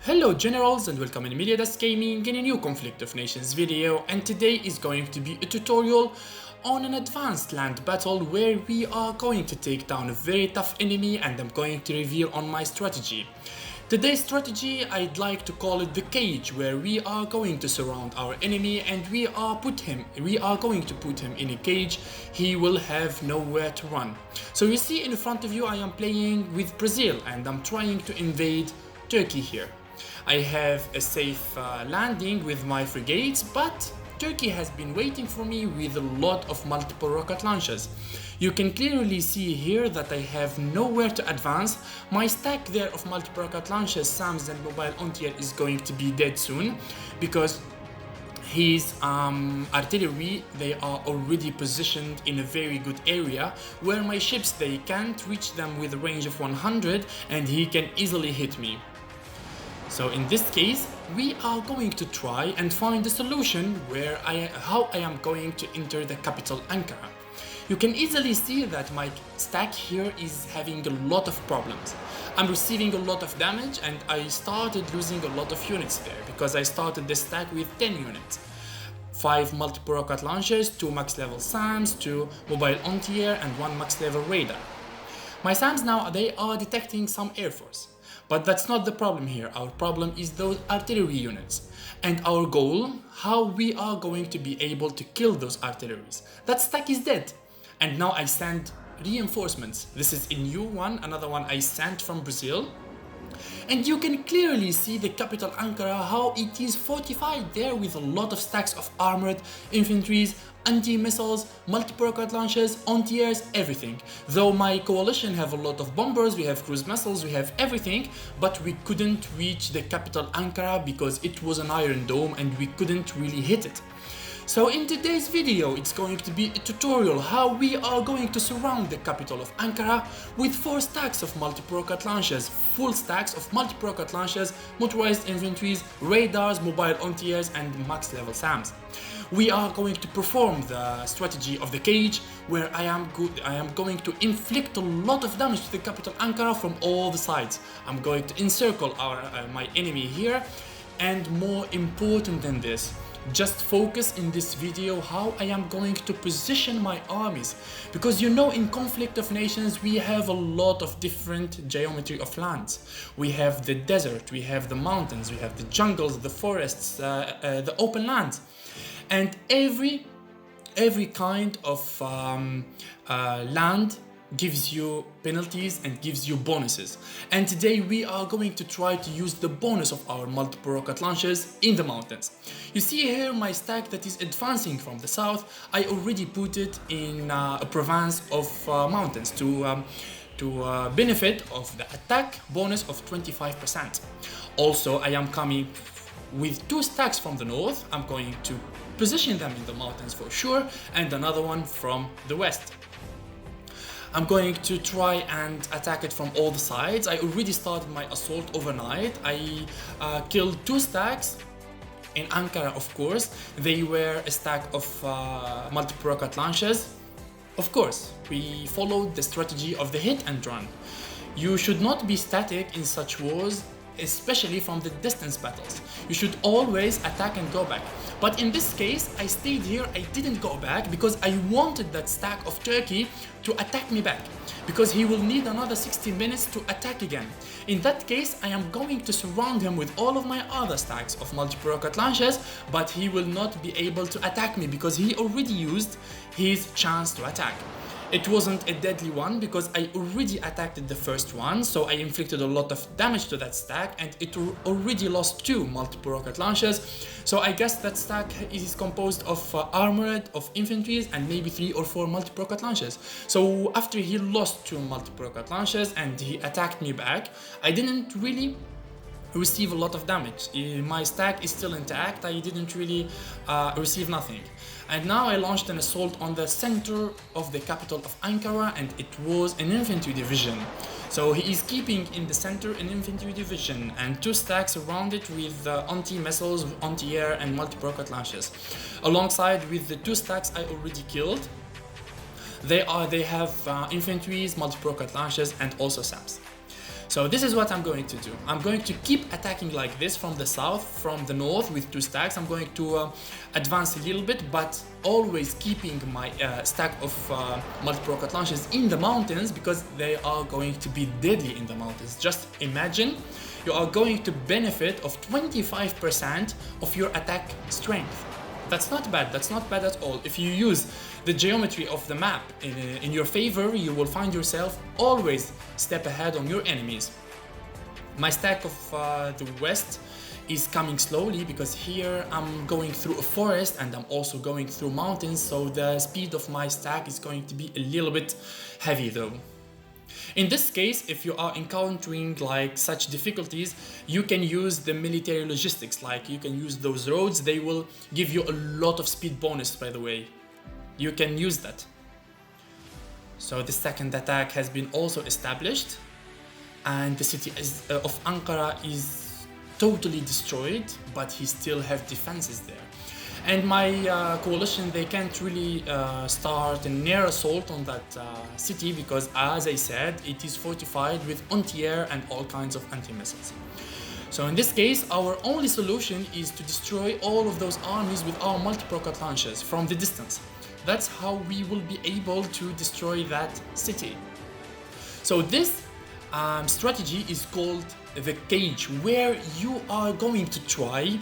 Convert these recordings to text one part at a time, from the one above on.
Hello generals and welcome in Melliodas Gaming in a new Conflict of Nations video, and today is going to be a tutorial on an advanced land battle where we are going to take down a very tough enemy, and I'm going to reveal on my strategy. Today's strategy, I'd like to call it the cage, where we are going to surround our enemy and we are going to put him in a cage. He will have nowhere to run. So you see in front of you I am playing with Brazil and I'm trying to invade Turkey here. I have a safe landing with my frigates, but Turkey has been waiting for me with a lot of multiple rocket launchers. You can clearly see here that I have nowhere to advance. My stack there of multiple rocket launchers, SAMs and mobile anti-air is going to be dead soon because his artillery, they are already positioned in a very good area where my ships, they can't reach them with a range of 100 and he can easily hit me. So in this case, we are going to try and find a solution where how I am going to enter the capital Ankara. You can easily see that my stack here is having a lot of problems. I'm receiving a lot of damage and I started losing a lot of units there because I started the stack with 10 units. 5 multiple rocket launchers, 2 max level SAMs, 2 mobile anti-air and 1 max level radar. My SAMs now, they are detecting some air force. But that's not the problem here. Our problem is those artillery units. And our goal, how we are going to be able to kill those artilleries. That stack is dead. And now I send reinforcements. This is a new one, another one I sent from Brazil. And you can clearly see the capital Ankara, how it is fortified there with a lot of stacks of armored infantries, anti-missiles, multiple rocket launchers, anti-airs, everything. Though my coalition have a lot of bombers, we have cruise missiles, we have everything, but we couldn't reach the capital Ankara because it was an iron dome and we couldn't really hit it. So in today's video, it's going to be a tutorial how we are going to surround the capital of Ankara with 4 stacks of multiple rocket launchers, full stacks of multiple rocket launchers, motorized infantries, radars, mobile anti-airs and max level SAMs. We are going to perform the strategy of the cage, where I am going to inflict a lot of damage to the capital Ankara from all the sides. I'm going to encircle my enemy here, and more important than this, just focus in this video how I am going to position my armies, because you know in Conflict of Nations we have a lot of different geometry of lands. We have the desert, we have the mountains, we have the jungles, the forests, the open lands, and every kind of land gives you penalties and gives you bonuses. And today we are going to try to use the bonus of our multiple rocket launchers in the mountains. You see here my stack that is advancing from the south. I already put it in a province of mountains to benefit of the attack bonus of 25%. Also, I am coming with 2 stacks from the north. I'm going to position them in the mountains for sure, and another one from the west. I'm going to try and attack it from all the sides. I already started my assault overnight. I killed 2 stacks in Ankara, of course. They were a stack of multiple rocket launchers. Of course, we followed the strategy of the hit and run. You should not be static in such wars, especially from the distance battles. You should always attack and go back. But in this case, I stayed here, I didn't go back because I wanted that stack of Turkey to attack me back, because he will need another 60 minutes to attack again. In that case, I am going to surround him with all of my other stacks of multiple rocket launchers, but he will not be able to attack me because he already used his chance to attack. It wasn't a deadly one because I already attacked the first one, so I inflicted a lot of damage to that stack and it already lost 2 multiple rocket launchers. So I guess that stack is composed of armored, of infantries and maybe 3 or 4 multiple rocket launchers. So after he lost 2 multiple rocket launchers and he attacked me back, I didn't really receive a lot of damage. My stack is still intact, I didn't really receive nothing. And now I launched an assault on the center of the capital of Ankara, and it was an infantry division. So he is keeping in the center an infantry division and 2 stacks around it with anti-missiles, anti-air and multiple rocket launchers. Alongside with the 2 stacks I already killed, they have infantries, multiple rocket launchers and also SAMs. So this is what I'm going to do. I'm going to keep attacking like this from the south, from the north with 2 stacks. I'm going to advance a little bit, but always keeping my stack of multi-rocket launchers in the mountains, because they are going to be deadly in the mountains. Just imagine you are going to benefit of 25% of your attack strength. That's not bad, that's not bad at all. If you use the geometry of the map in your favor, you will find yourself always step ahead on your enemies. My stack of the west is coming slowly, because here I'm going through a forest and I'm also going through mountains, so the speed of my stack is going to be a little bit heavy though. In this case, if you are encountering like such difficulties, you can use the military logistics, like you can use those roads. They will give you a lot of speed bonus, by the way. You can use that. So the second attack has been also established, and the city of Ankara is totally destroyed, but he still have defenses there. And my coalition, they can't really start an air assault on that city, because, as I said, it is fortified with anti-air and all kinds of anti-missiles. So in this case, our only solution is to destroy all of those armies with our multi-rocket launchers from the distance. That's how we will be able to destroy that city. So this strategy is called the cage, where you are going to try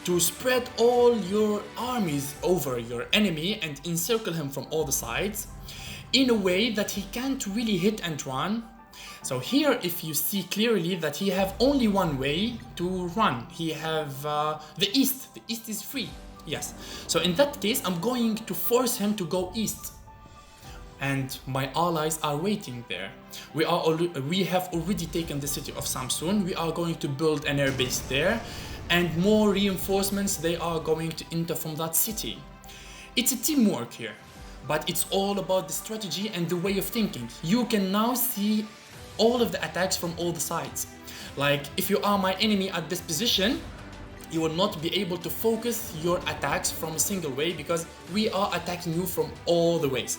to spread all your armies over your enemy and encircle him from all the sides in a way that he can't really hit and run. So here, if you see clearly that he have only one way to run, he have the east. The east is free, yes. So in that case, I'm going to force him to go east. And my allies are waiting there. We have already taken the city of Samsun. We are going to build an air base there, and more reinforcements, they are going to enter from that city. It's a teamwork here, but it's all about the strategy and the way of thinking. You can now see all of the attacks from all the sides. Like, if you are my enemy at this position, you will not be able to focus your attacks from a single way, because we are attacking you from all the ways.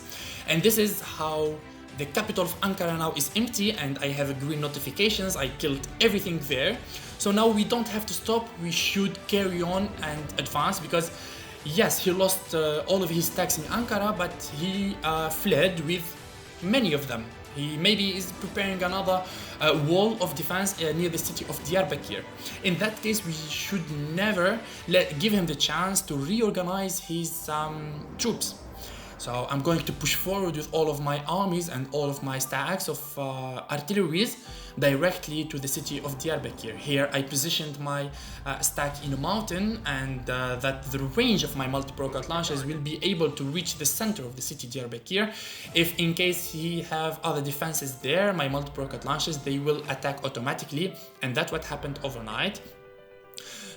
And this is how the capital of Ankara now is empty, and I have green notifications. I killed everything there. So now we don't have to stop. We should carry on and advance, because yes, he lost all of his stacks in Ankara, but he fled with many of them. He maybe is preparing another wall of defense near the city of Diyarbakir. In that case, we should never give him the chance to reorganize his troops. So I'm going to push forward with all of my armies and all of my stacks of artilleries directly to the city of Diyarbakir. Here I positioned my stack in a mountain, and that the range of my multi-rocket launchers will be able to reach the center of the city Diyarbakir. If in case he have other defenses there, my multi-rocket launchers, they will attack automatically, and that's what happened overnight.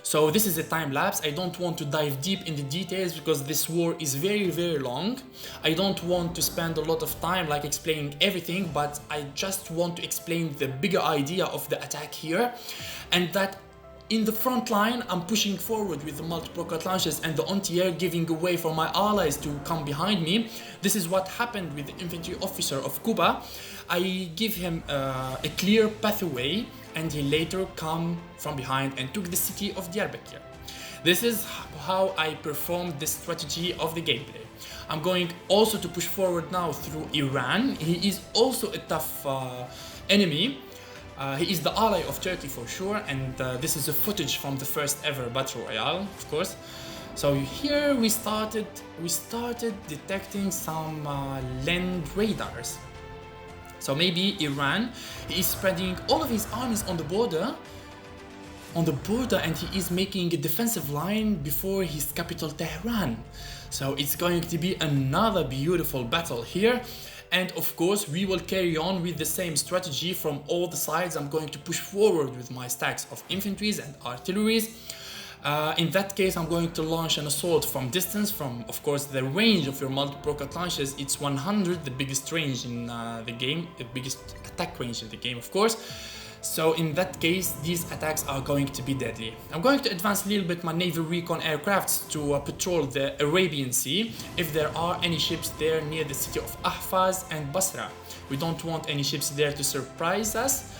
So this is a time lapse. I don't want to dive deep in the details, because this war is very, very long. I don't want to spend a lot of time like explaining everything, but I just want to explain the bigger idea of the attack here, and that in the front line, I'm pushing forward with the multi-rocket launchers and the anti-air, giving away for my allies to come behind me. This is what happened with the infantry officer of Kuba. I give him a clear pathway, and he later come from behind and took the city of Diyarbakir. This is how I performed the strategy of the gameplay. I'm going also to push forward now through Iran. He is also a tough enemy. He is the ally of Turkey for sure, and this is a footage from the first ever Battle Royale, of course. So here we started detecting some land radars. So maybe Iran, he is spreading all of his armies on the border, and he is making a defensive line before his capital Tehran. So it's going to be another beautiful battle here. And of course, we will carry on with the same strategy from all the sides. I'm going to push forward with my stacks of infantries and artilleries. In that case, I'm going to launch an assault from distance. From, of course, the range of your multi-rocket launchers, it's 100, the biggest range in the game, the biggest attack range in the game, of course. So in that case, these attacks are going to be deadly. I'm going to advance a little bit my naval recon aircrafts to patrol the Arabian Sea, if there are any ships there near the city of Ahvaz and Basra. We don't want any ships there to surprise us.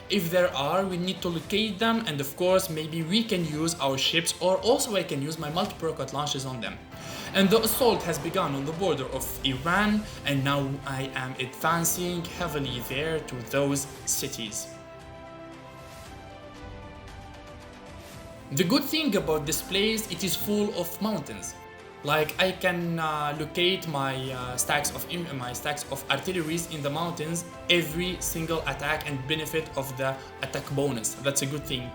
If there are, we need to locate them, and of course maybe we can use our ships, or also I can use my multi-rocket launchers on them. And the assault has begun on the border of Iran, and now I am advancing heavily there to those cities. The good thing about this place, it is full of mountains. Like I can locate my stacks of artilleries in the mountains every single attack and benefit of the attack bonus. That's a good thing.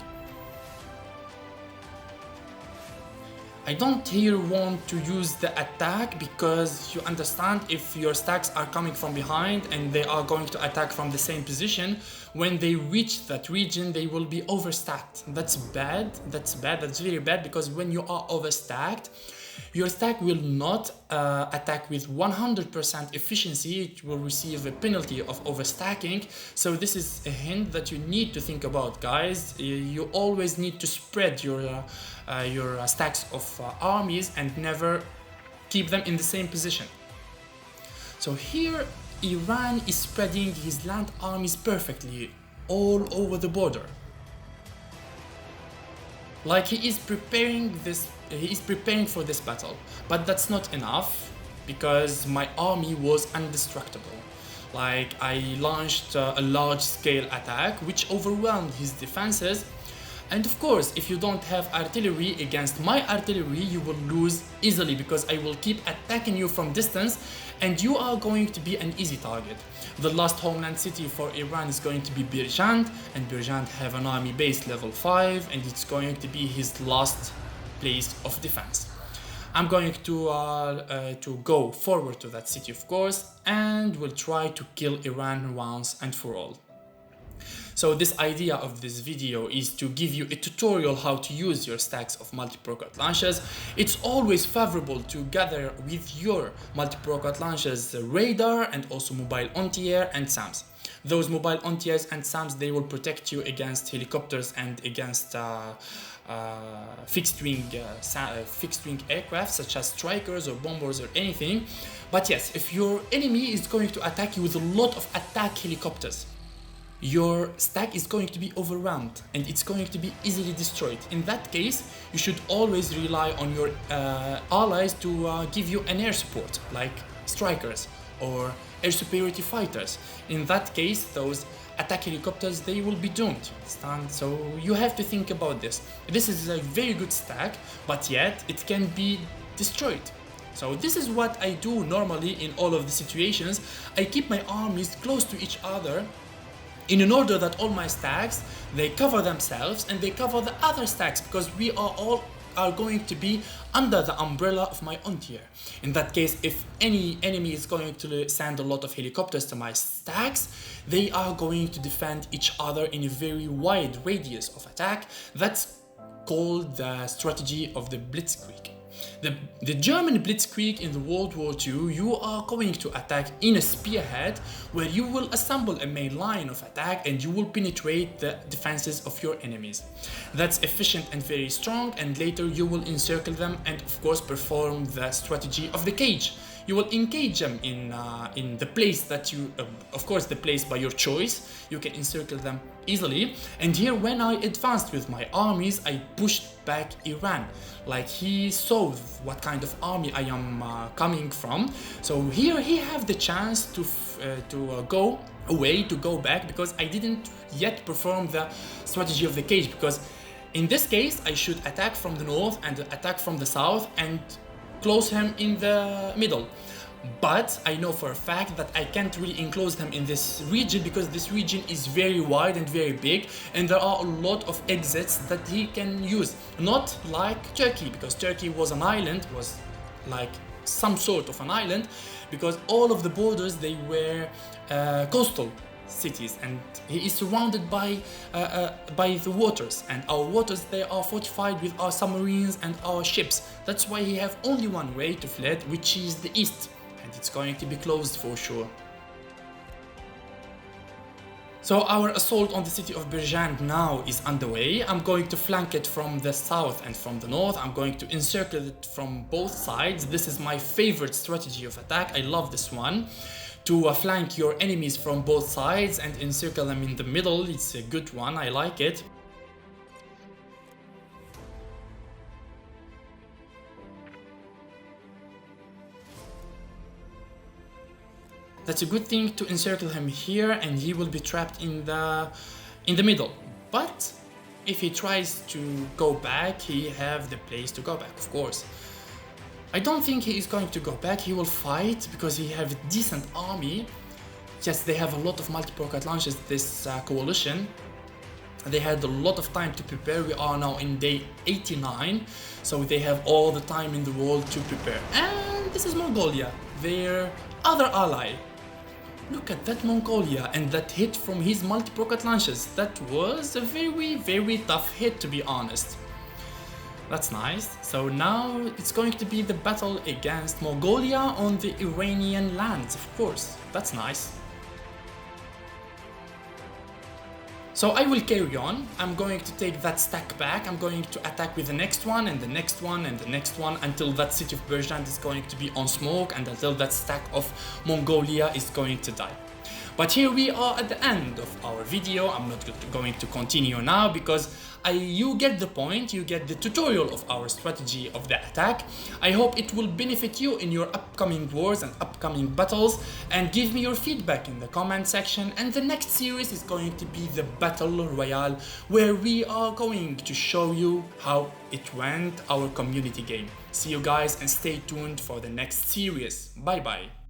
I don't here want to use the attack because you understand, if your stacks are coming from behind and they are going to attack from the same position, when they reach that region they will be overstacked. That's bad, that's very bad, because when you are overstacked, your stack will not attack with 100% efficiency. It will receive a penalty of overstacking. So this is a hint that you need to think about, guys. You always need to spread your stacks of armies and never keep them in the same position. So here Iran is spreading his land armies perfectly all over the border. Like he is preparing for this battle, but that's not enough because my army was indestructible. Like I launched a large-scale attack which overwhelmed his defenses, and of course if you don't have artillery against my artillery you will lose easily, because I will keep attacking you from distance and you are going to be an easy target. The last homeland city for Iran is going to be Birjand, and Birjand have an army base level 5, and it's going to be his last place of defense. I'm going to go forward to that city, of course, and will try to kill Iran once and for all. So this idea of this video is to give you a tutorial how to use your stacks of multi-rocket launchers. It's always favorable to gather with your multi-rocket launchers radar and also mobile anti-air and SAMs. Those mobile anti-airs and SAMs, they will protect you against helicopters and against fixed-wing aircraft such as strikers or bombers or anything. But yes, if your enemy is going to attack you with a lot of attack helicopters, your stack is going to be overwhelmed and it's going to be easily destroyed. In that case, you should always rely on your allies to give you an air support, like strikers or air superiority fighters. In that case, those attack helicopters, they will be doomed, understand? So you have to think about this. This is a very good stack, but yet it can be destroyed. So this is what I do normally in all of the situations. I keep my armies close to each other in an order that all my stacks, they cover themselves and they cover the other stacks, because we are going to be under the umbrella of my anti-air. In that case, if any enemy is going to send a lot of helicopters to my stacks, they are going to defend each other in a very wide radius of attack. That's called the strategy of the Blitzkrieg. The German Blitzkrieg in the World War II, you are going to attack in a spearhead where you will assemble a main line of attack and you will penetrate the defenses of your enemies. That's efficient and very strong, and later you will encircle them and of course perform the strategy of the cage. You will engage them in the place that you, of course the place by your choice. You can encircle them easily. And here when I advanced with my armies, I pushed back Iran. Like he saw what kind of army I am coming from. So here he have the chance to go away, to go back, because I didn't yet perform the strategy of the cage. Because in this case I should attack from the north and attack from the south and close him in the middle. But I know for a fact that I can't really enclose them in this region, because this region is very wide and very big, and there are a lot of exits that he can use. Not like Turkey, because Turkey was an island, was like some sort of an island, because all of the borders, they were coastal cities, and he is surrounded by the waters, and our waters, they are fortified with our submarines and our ships. That's why he have only one way to flee, which is the east, and it's going to be closed for sure. So our assault on the city of Birjand now is underway. I'm going to flank it from the south and from the north. I'm going to encircle it from both sides. This is my favorite strategy of attack. I love this one. to flank your enemies from both sides and encircle them in the middle. It's a good one, I like it. That's a good thing to encircle him here, and he will be trapped in the middle. But if he tries to go back, he have the place to go back, of course. I don't think he is going to go back. He will fight because he have a decent army. Yes, they have a lot of multi-rocket launches, this coalition. They had a lot of time to prepare. We are now in day 89, so they have all the time in the world to prepare. And this is Mongolia, their other ally. Look at that Mongolia and that hit from his multi-rocket launches. That was a very tough hit, to be honest. That's nice. So now it's going to be the battle against Mongolia on the Iranian lands, of course. That's nice. So I will carry on. I'm going to take that stack back. I'm going to attack with the next one and the next one and the next one until that city of Berjand is going to be on smoke and until that stack of Mongolia is going to die. But here we are at the end of our video. I'm not going to continue now because you get the point, you get the tutorial of our strategy of the attack. I hope it will benefit you in your upcoming wars and upcoming battles, and give me your feedback in the comment section. And the next series is going to be the Battle Royale, where we are going to show you how it went, our community game. See you guys and stay tuned for the next series. Bye bye.